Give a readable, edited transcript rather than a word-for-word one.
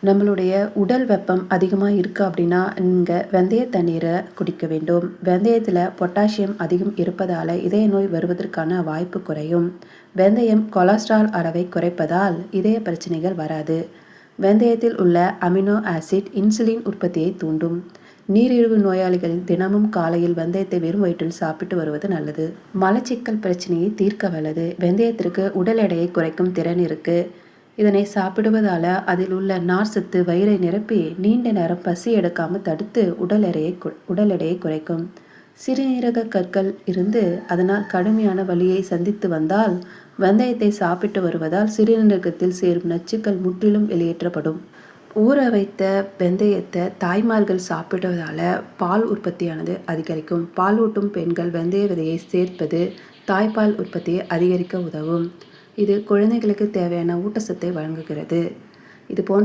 நம்மளுடைய உடல் வெப்பம் அதிகமாக இருக்குது அப்படின்னா நீங்கள் வெந்தய தண்ணீரை குடிக்க வேண்டும். வெந்தயத்தில் பொட்டாசியம் அதிகம் இருப்பதால் இதய நோய் வருவதற்கான வாய்ப்பு குறையும். வெந்தயம் கொலஸ்ட்ரால் அளவை குறைப்பதால் இதய பிரச்சனைகள் வராது. வெந்தயத்தில் உள்ள அமினோ ஆசிட் இன்சுலின் உற்பத்தியை தூண்டும். நீரிழிவு நோயாளிகள் தினமும் காலையில் வெந்தயத்தை வெறும் வயிற்றில் சாப்பிட்டு வருவது நல்லது. மலச்சிக்கல் பிரச்சனையை தீர்க்க வல்லது. வெந்தயத்திற்கு உடல் எடையை குறைக்கும் திறன் இருக்குது. இதனை சாப்பிடுவதால் அதில் உள்ள நார் சத்து வயிறை நிரப்பி நீண்ட நேரம் பசி எடுக்காமல் தடுத்து உடல் எடையை குறைக்கும். சிறுநீரக கற்கள் இருந்து அதனால் கடுமையான வலியை சந்தித்து வந்தால் வெந்தயத்தை சாப்பிட்டு வருவதால் சிறுநீரகத்தில் சேரும் நச்சுக்கள் முற்றிலும் வெளியேற்றப்படும். ஊற வைத்த வெந்தயத்தை தாய்மார்கள் சாப்பிடுவதால் பால் உற்பத்தியானது அதிகரிக்கும். பாலூட்டும் பெண்கள் வெந்தய விதையை சேர்ப்பது தாய்ப்பால் உற்பத்தியை அதிகரிக்க உதவும். இது குழந்தைகளுக்கு தேவையான ஊட்டச்சத்தை வழங்குகிறது. இது போன்ற